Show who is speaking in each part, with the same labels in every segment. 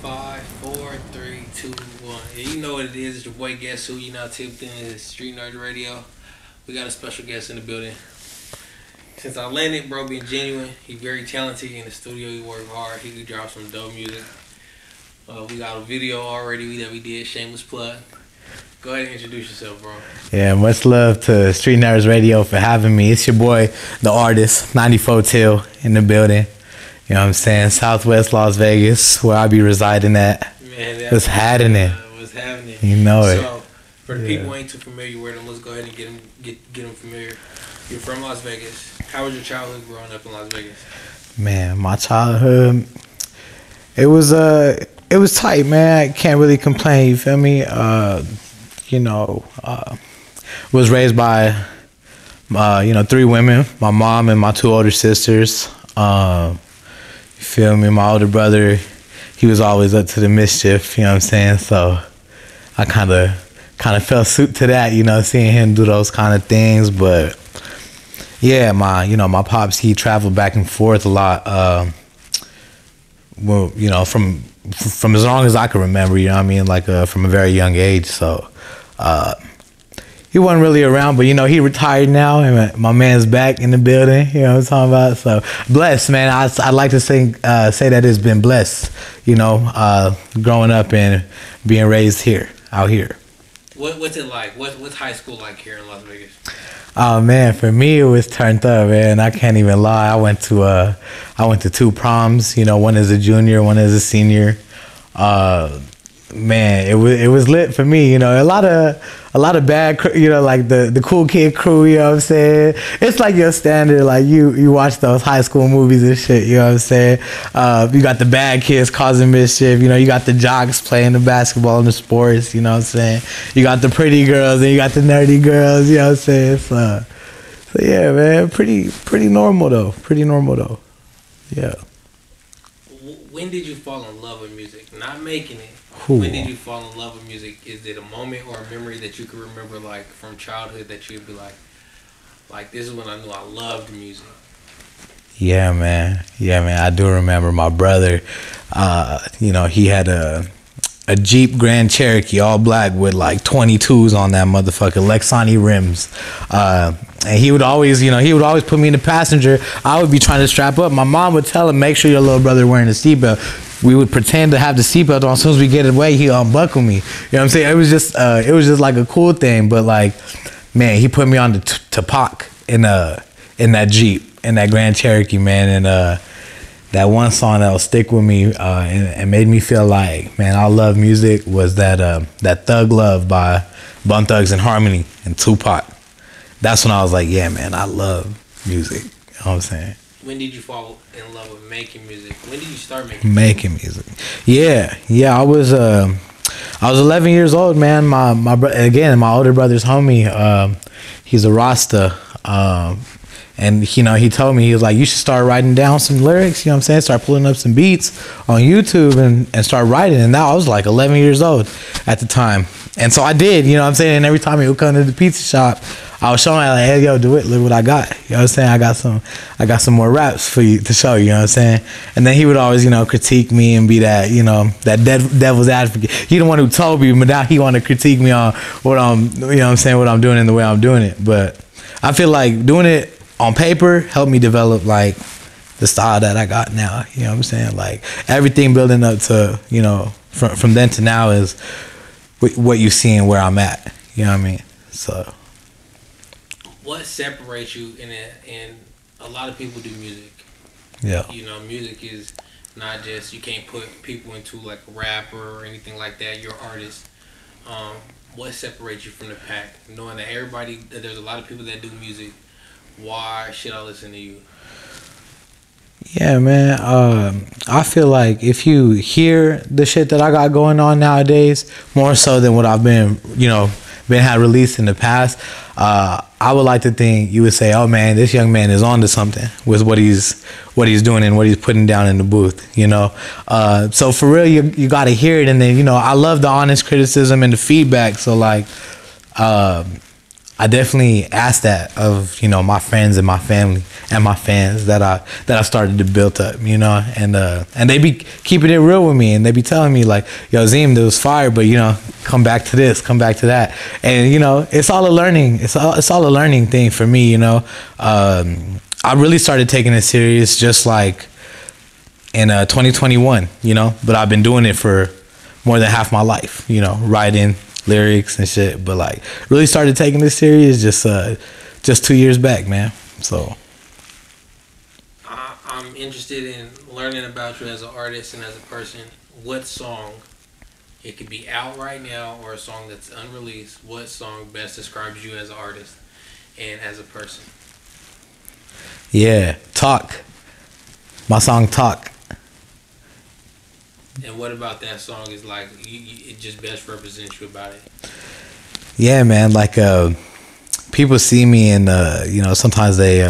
Speaker 1: Five, four, three, two, one. Yeah, you know what it is. It's your boy Guess Who. You now tipped in. It's Streetnerdz Radio. We got a special guest in the building. Since I landed, bro, being genuine, he very talented in the studio. He worked hard. He could drop some dope music. We got a video already that we did. Shameless plug. Go ahead and introduce yourself, bro.
Speaker 2: Yeah, much love to Streetnerdz Radio for having me. It's your boy, the artist, 94 Till in the building. You know what I'm saying? Southwest Las Vegas, where I be residing at.
Speaker 1: Man,
Speaker 2: what's happening?
Speaker 1: What's happening?
Speaker 2: You know it.
Speaker 1: So, for the people who ain't too familiar with them, let's go ahead and get them familiar. You're from Las Vegas. How was your childhood growing up in Las Vegas?
Speaker 2: Man, my childhood, it was tight, man. I can't really complain. You feel me? Was raised by, 3 women. My mom and my 2 older sisters. You feel me? My older brother, he was always up to the mischief, you know what I'm saying? So I kind of fell suit to that, seeing him do those kind of things. But yeah, my pops, he traveled back and forth a lot. From as long as I can remember, you know what I mean? Like from a very young age. So he wasn't really around, but he retired now, and my man's back in the building. You know what I'm talking about? So blessed, man. I'd like to say that it's been blessed. Growing up and being raised out here.
Speaker 1: What's it like? What's high school like here in Las Vegas?
Speaker 2: Oh man, for me it was turned up, man. I can't even lie. I went to 2 proms. One as a junior, one as a senior. Man, it was lit for me. A lot of bad, like the cool kid crew. You know what I'm saying? It's like your standard, like you watch those high school movies and shit. You know what I'm saying? You got the bad kids causing mischief. You got the jocks playing the basketball and the sports. You know what I'm saying? You got the pretty girls and you got the nerdy girls. You know what I'm saying? So yeah, man, pretty normal though. Pretty normal though. Yeah.
Speaker 1: When did you fall in love with music? Not making it.
Speaker 2: Ooh.
Speaker 1: When did you fall in love with music? Is it a moment or a memory that you can remember, like from childhood, that you'd be like this is when I knew I loved music?
Speaker 2: Yeah, man. I do remember my brother. He had a Jeep Grand Cherokee, all black with like 22s on that motherfucker, Lexani rims. And he would always put me in the passenger. I would be trying to strap up. My mom would tell him, make sure your little brother wearing a seatbelt. We would pretend to have the seatbelt on. As soon as we get away, he'd unbuckle me. You know what I'm saying? It was just like a cool thing. But like, man, he put me on the Tupac in that Jeep, in that Grand Cherokee, man. And that one song that'll stick with me and made me feel like, man, I love music was that Thug Love by Bone Thugs and Harmony and Tupac. That's when I was like, yeah, man, I love music. You know what I'm saying?
Speaker 1: When did you fall in love with making music? When did you start making
Speaker 2: music? Yeah. I was 11 years old, man. My older brother's homie, he's a Rasta. And he told me, he was like, you should start writing down some lyrics, you know what I'm saying? Start pulling up some beats on YouTube and start writing. And now I was like 11 years old at the time. And so I did, you know what I'm saying? And every time he would come to the pizza shop, I was showing him like, hey, yo, do it, look what I got. You know what I'm saying? I got some more raps for you to show you, you know what I'm saying? And then he would always, critique me and be that, that devil's advocate. He the one who told me, but now he want to critique me on what I'm doing and the way I'm doing it. But I feel like doing it on paper helped me develop like the style that I got now. You know what I'm saying? Like everything building up to, from then to now is what you see and where I'm at. You know what I mean? So
Speaker 1: what separates you in a lot of people do music.
Speaker 2: Yeah.
Speaker 1: Music is not just, you can't put people into like a rapper or anything like that. You're an artist. What separates you from the pack? Knowing that there's a lot of people that do music. Why should I listen to you?
Speaker 2: Yeah, man. I feel like if you hear the shit that I got going on nowadays, more so than what I've been had released in the past, I would like to think you would say, oh man, this young man is on to something with what he's doing and what he's putting down in the booth, So for real, you got to hear it. And then, I love the honest criticism and the feedback. So like, I definitely ask that of, you know, my friends and my family and my fans that I started to build up, you know, and they be keeping it real with me, and they be telling me like, yo, Zim, there was fire, but you know, come back to this, come back to that. And you know, it's all a learning a learning thing for me, you know. I really started taking it serious just like in 2021, you know, but I've been doing it for more than half my life, you know, writing lyrics and shit, but like really started taking this serious just 2 years back, man. So
Speaker 1: I'm interested in learning about you as an artist and as a person. What song, it could be out right now or a song that's unreleased, what song best describes you as an artist and as a person?
Speaker 2: Yeah, Talk. My song Talk.
Speaker 1: And what about that song is like, it just best represents you about it?
Speaker 2: Yeah, man, like people see me and you know, sometimes they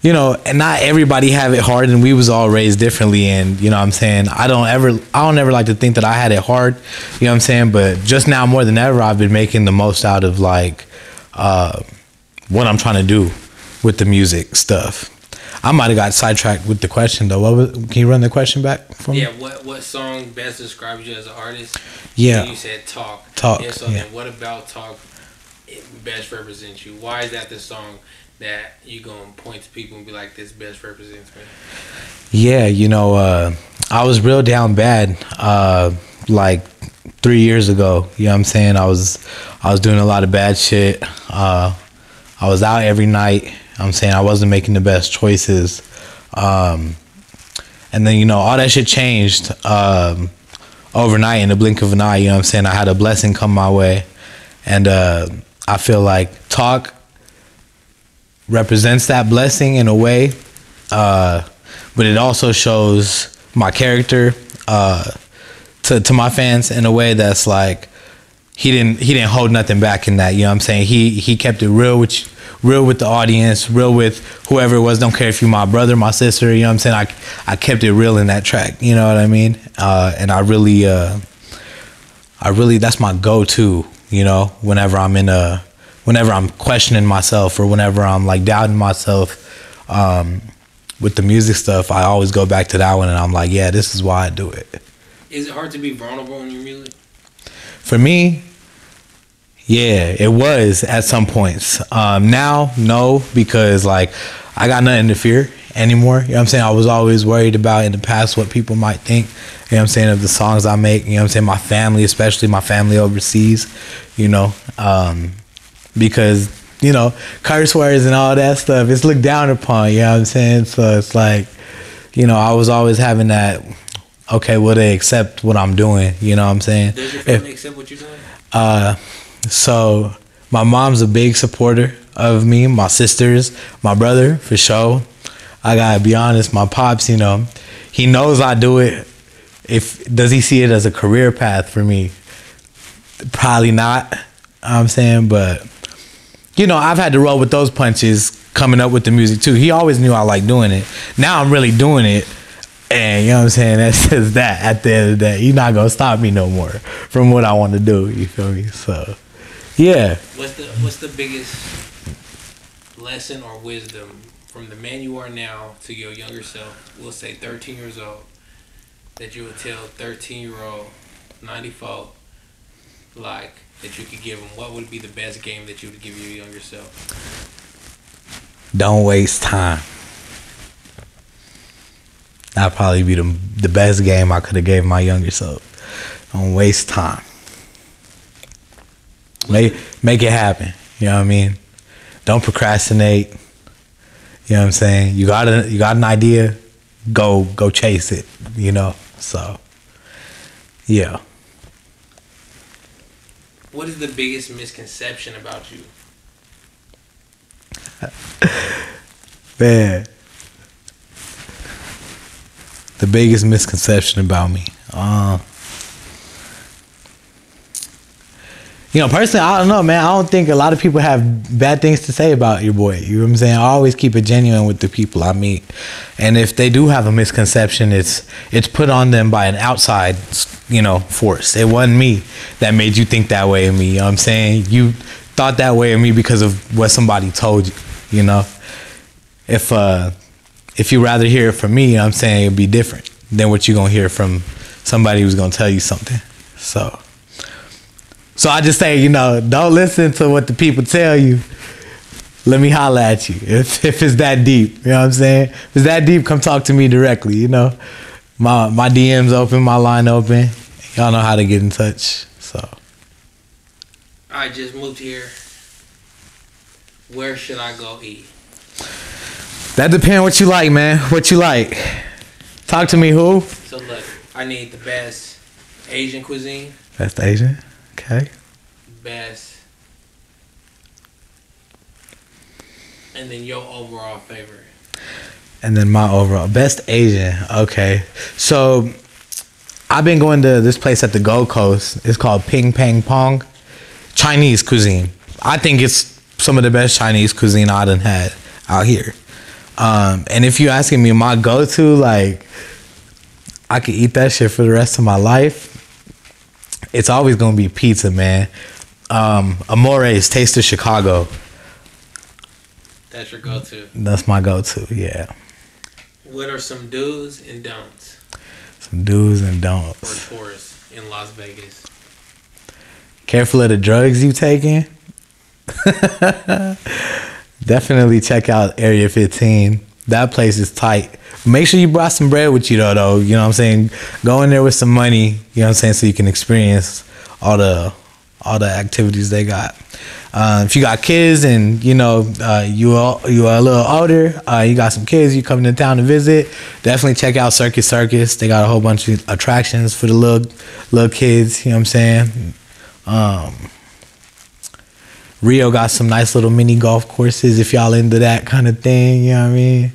Speaker 2: you know, and not everybody have it hard, and we was all raised differently, and you know what I'm saying, I don't ever like to think that I had it hard, you know what I'm saying, but just now more than ever I've been making the most out of like what I'm trying to do with the music stuff. I might have got sidetracked with the question though. Can you run the question back for me?
Speaker 1: Yeah, what song best describes you as an artist?
Speaker 2: Yeah.
Speaker 1: And you said Talk.
Speaker 2: Talk.
Speaker 1: Yeah, so then what about Talk best represents you? Why is that the song that you gonna point to people and be like, this best represents me?
Speaker 2: Yeah, you know, I was real down bad like 3 years ago. You know what I'm saying? I was doing a lot of bad shit. I was out every night. I'm saying I wasn't making the best choices. And then, you know, all that shit changed overnight in the blink of an eye. You know what I'm saying? I had a blessing come my way. And I feel like Talk represents that blessing in a way. But it also shows my character to my fans in a way that's like, he didn't hold nothing back in that. You know what I'm saying? He kept it real with the audience, real with whoever it was. Don't care if you're my brother, my sister, you know what I'm saying? I kept it real in that track, you know what I mean? And I really that's my go-to, you know, whenever I'm questioning myself or whenever I'm like doubting myself with the music stuff, I always go back to that one and I'm like, yeah, this is why I do it.
Speaker 1: Is it hard to be vulnerable in your music?
Speaker 2: For me, yeah, it was at some points. Now, no, because like I got nothing to fear anymore. You know what I'm saying? I was always worried about in the past what people might think, you know what I'm saying, of the songs I make. You know what I'm saying? My family, especially my family overseas, you know, because, you know, curse words and all that stuff, it's looked down upon, you know what I'm saying? So it's like, you know, I was always having that, okay, will they accept what I'm doing? You know what I'm saying?
Speaker 1: Does your family accept what you're doing?
Speaker 2: So my mom's a big supporter of me, my sisters, my brother, for sure. I gotta be honest, my pops, you know, he knows I do it. Does he see it as a career path for me? Probably not, you know what I'm saying, but you know, I've had to roll with those punches coming up with the music too. He always knew I liked doing it. Now I'm really doing it. And you know what I'm saying? That's just that. At the end of the day, you're not gonna stop me no more from what I want to do. You feel me? So, yeah.
Speaker 1: What's the biggest lesson or wisdom from the man you are now to your younger self? We'll say 13 years old, that you would tell 13-year-old 94, like that you could give him. What would be the best game that you would give your younger self?
Speaker 2: Don't waste time. That'd probably be the best game I could have gave my younger self. Don't waste time. Make it happen. You know what I mean? Don't procrastinate. You know what I'm saying? You got an idea, go chase it, you know? So, yeah.
Speaker 1: What is the biggest misconception about you?
Speaker 2: Man. The biggest misconception about me. You know, personally, I don't know, man. I don't think a lot of people have bad things to say about your boy. You know what I'm saying? I always keep it genuine with the people I meet. And if they do have a misconception, it's put on them by an outside, you know, force. It wasn't me that made you think that way of me. You know what I'm saying? thought that way of me because of what somebody told you, you know. If you rather hear it from me, you know what I'm saying, it'd be different than what you're gonna hear from somebody who's gonna tell you something. So I just say, you know, don't listen to what the people tell you. Let me holler at you if it's that deep. You know what I'm saying? If it's that deep, come talk to me directly, you know. My DM's open, my line open. Y'all know how to get in touch. So
Speaker 1: I just moved here. Where should I go eat?
Speaker 2: That depends what you like, man. What you like. Talk to me, who?
Speaker 1: So look, I need the best Asian cuisine.
Speaker 2: Best Asian? Okay.
Speaker 1: Best. And then your overall favorite.
Speaker 2: And then my overall. Best Asian. Okay. So I've been going to this place at the Gold Coast. It's called Ping Pang Pong. Chinese cuisine. I think it's some of the best Chinese cuisine I done had out here. And if you're asking me my go-to, like, I could eat that shit for the rest of my life, it's always gonna be pizza, man. Amore's Taste of Chicago.
Speaker 1: That's your go-to.
Speaker 2: That's my go-to, yeah.
Speaker 1: What are some do's and don'ts?
Speaker 2: Some do's and don'ts.
Speaker 1: For tourists in Las Vegas.
Speaker 2: Careful of the drugs you taking. Definitely check out Area 15. That place is tight. Make sure you brought some bread with you though. You know what I'm saying? Go in there with some money, you know what I'm saying, so you can experience all the activities they got. If you got kids and you know you are a little older, you got some kids, you coming to town to visit, definitely check out Circus. They got a whole bunch of attractions for the little kids, you know what I'm saying? Rio got some nice little mini golf courses if y'all into that kind of thing, you know what I mean?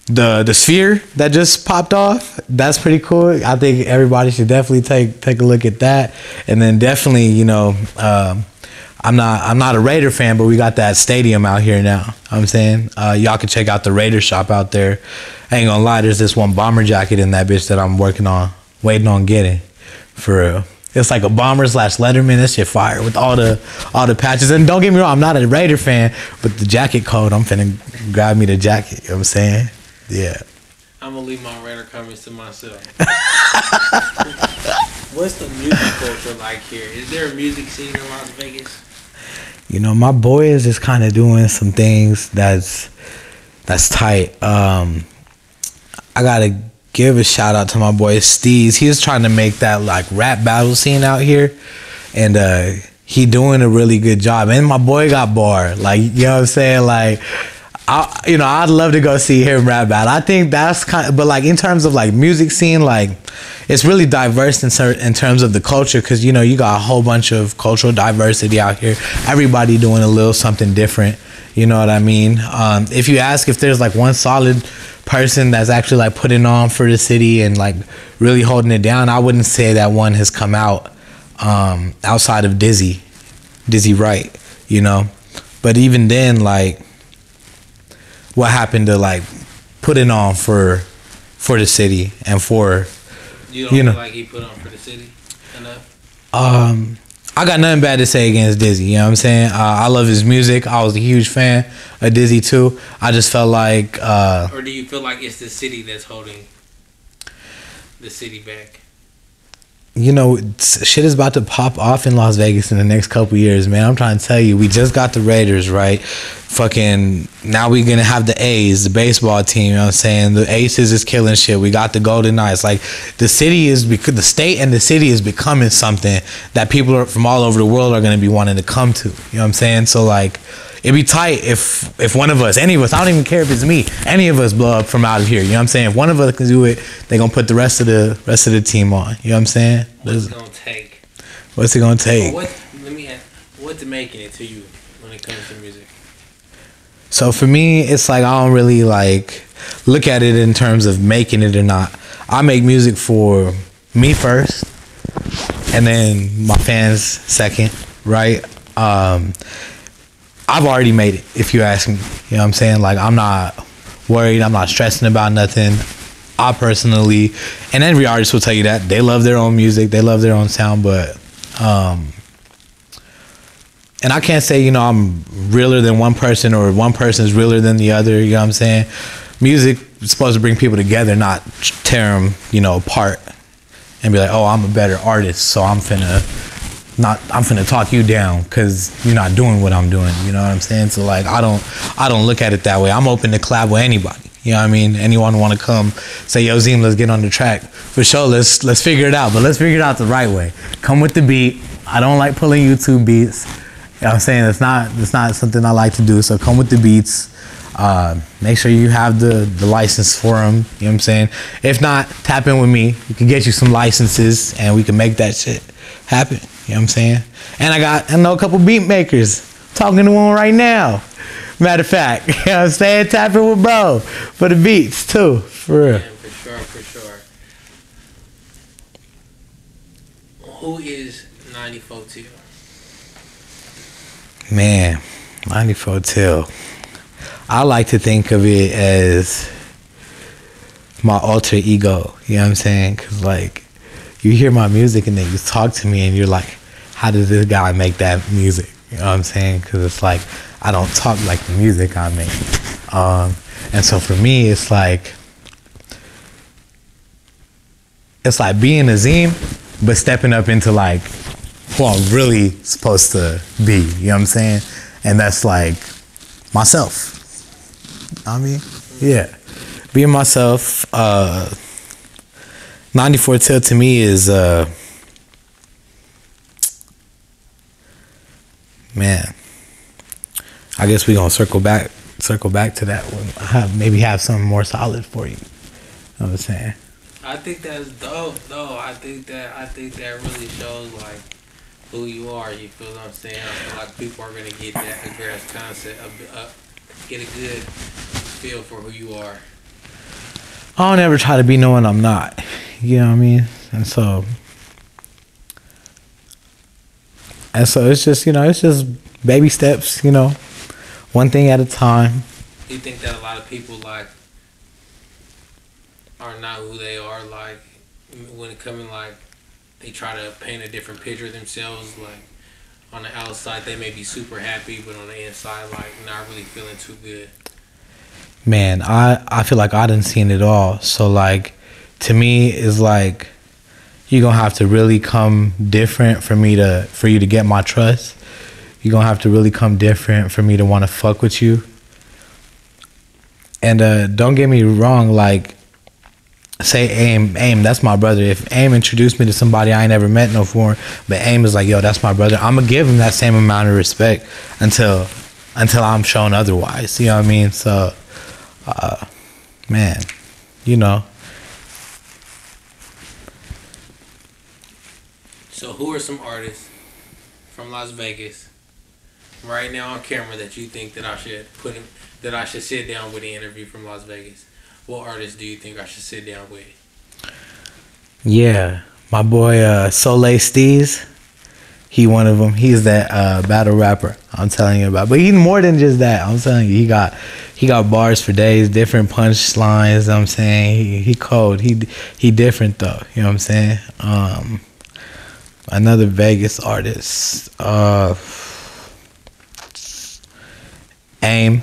Speaker 2: The Sphere that just popped off, that's pretty cool. I think everybody should definitely take a look at that. And then definitely, you know, I'm not a Raider fan, but we got that stadium out here now. You know what I'm saying, y'all can check out the Raider shop out there. I ain't gonna lie, there's this one bomber jacket in that bitch that I'm waiting on getting for real. It's like a bomber / Letterman. That shit fire with all the patches. And don't get me wrong, I'm not a Raider fan, but the jacket code, I'm finna grab me the jacket. You know what I'm saying? Yeah.
Speaker 1: I'm gonna leave my Raider comments to myself. What's the music culture like here? Is there a music scene in Las Vegas?
Speaker 2: You know, my boy is just kind of doing some things that's tight. I gotta give a shout out to my boy Steez. He's trying to make that like rap battle scene out here, and he doing a really good job. And my boy got bar, like, you know what I'm saying, like, I'd love to go see him rap battle. I think that's kind of, but like in terms of like music scene, like it's really diverse in terms of the culture, because you know you got a whole bunch of cultural diversity out here. Everybody doing a little something different. You know what I mean? If you ask if there's like one solid person that's actually like putting on for the city and like really holding it down, I wouldn't say that one has come out outside of Dizzy Wright, you know. But even then, like, what happened to like putting on for the city and for,
Speaker 1: you don't feel like he put on for the city enough?
Speaker 2: I got nothing bad to say against Dizzy, you know what I'm saying? I love his music. I was a huge fan of Dizzy too. I just felt like...
Speaker 1: or do you feel like it's the city that's holding the city back?
Speaker 2: You know, shit is about to pop off in Las Vegas in the next couple years, man. I'm trying to tell you, we just got the Raiders, right? Fucking, now we gonna have the A's, the baseball team, you know what I'm saying? The Aces is killing shit. We got the Golden Knights. Like, the state and the city is becoming something that people from all over the world are gonna be wanting to come to. You know what I'm saying? So, like, it'd be tight if one of us, any of us, I don't even care if it's me, any of us blow up from out of here. You know what I'm saying? If one of us can do it, they gonna put the rest of the team on. You know what I'm saying?
Speaker 1: What's it gonna take?
Speaker 2: What's it gonna take?
Speaker 1: Let me ask, what's making it to you when it comes to music?
Speaker 2: So for me, it's like I don't really like look at it in terms of making it or not. I make music for me first, and then my fans second, right? I've already made it, if you ask me. You know what I'm saying? Like, I'm not worried. I'm not stressing about nothing. I personally, and every artist will tell you that, they love their own music. They love their own sound. But and I can't say, you know, I'm realer than one person or one person is realer than the other. You know what I'm saying? Music is supposed to bring people together, not tear them, you know, apart and be like, oh, I'm a better artist, so I'm finna talk you down because you're not doing what I'm doing. You know what I'm saying? So like, I don't look at it that way. I'm open to collab with anybody. You know what I mean? Anyone want to come say, yo, Zim, let's get on the track. For sure, let's figure it out. But let's figure it out the right way. Come with the beat. I don't like pulling YouTube beats. You know what I'm saying? It's not something I like to do. So come with the beats. Make sure you have the license for them. You know what I'm saying? If not, tap in with me. We can get you some licenses and we can make that shit happen. You know what I'm saying? And I know a couple beat makers. Talking to one right now. Matter of fact, you know what I'm saying? Tap in with bro for the beats too, for real.
Speaker 1: Yeah, for sure. Who is 94 Till?
Speaker 2: Man, 94 Till. I like to think of it as my alter ego. You know what I'm saying? Because like, you hear my music and then you talk to me and you're like, how does this guy make that music? You know what I'm saying? Because it's like, I don't talk like the music I make. And so for me, it's like being a Zim, but stepping up into like who I'm really supposed to be. You know what I'm saying? And that's like myself. I mean, yeah. Being myself. 94 Till to me is man, I guess we're gonna circle back to that one. Maybe have something more solid for you. You know what I'm saying?
Speaker 1: I think that's dope. No, I think that really shows like who you are. You feel what I'm saying? I feel like people are gonna get that aggressive concept, get a good feel for who you are.
Speaker 2: I don't ever try to be no one I'm not. You know what I mean? And so it's just, you know, it's just baby steps, you know, one thing at a time.
Speaker 1: Do you think that a lot of people like are not who they are? Like when it comes like they try to paint a different picture of themselves. Like on the outside they may be super happy, but on the inside like not really feeling too good.
Speaker 2: Man, I feel like I done seen it all. So like, to me, it's like you're gonna have to really come different for you to get my trust. You're gonna have to really come different for me to want to fuck with you. And don't get me wrong, like, say AIM, that's my brother. If AIM introduced me to somebody I ain't never met no form, but AIM is like, yo, that's my brother, I'm gonna give him that same amount of respect until I'm shown otherwise. You know what I mean? So man, you know.
Speaker 1: So who are some artists from Las Vegas right now on camera that you think that I should sit down with the interview from Las Vegas? What artists do you think I should sit down with?
Speaker 2: Yeah, my boy Soleil Steez. He one of them. He's that battle rapper I'm telling you about. But he's more than just that. I'm telling you, he got bars for days, different punch lines. You know what I'm saying, he cold. He different though. You know what I'm saying? Another Vegas artist, AIM.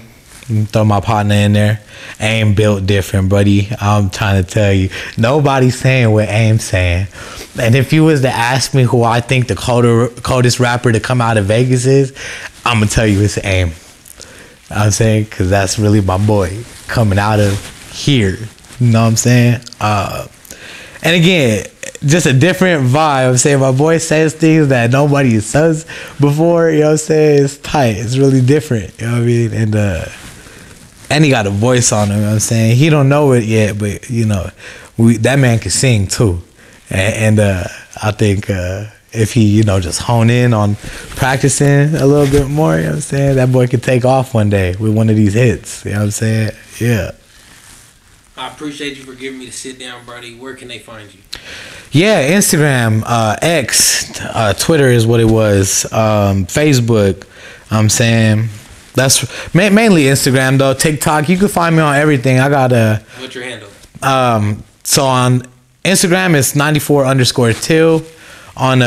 Speaker 2: Throw my partner in there. AIM built different, buddy. I'm trying to tell you, nobody's saying what AIM's saying. And if you was to ask me who I think the coldest rapper to come out of Vegas is, I'm gonna tell you it's AIM. I'm saying, because that's really my boy coming out of here. You know what I'm saying? And again, just a different vibe. I'm saying, my boy says things that nobody says before. You know what I'm saying? It's tight. It's really different. You know what I mean? And he got a voice on him. You know what I'm saying? He don't know it yet, but you know, that man can sing too. And I think if he, you know, just hone in on practicing a little bit more, you know what I'm saying, that boy could take off one day with one of these hits. You know what I'm saying? Yeah.
Speaker 1: I appreciate you for giving me the sit down, Brody. Where can they find you?
Speaker 2: Yeah, Instagram, X, Twitter is what it was, Facebook. I'm saying that's mainly Instagram though. TikTok, you can find me on everything. I got
Speaker 1: What's your handle?
Speaker 2: So on Instagram it's 94_Till. On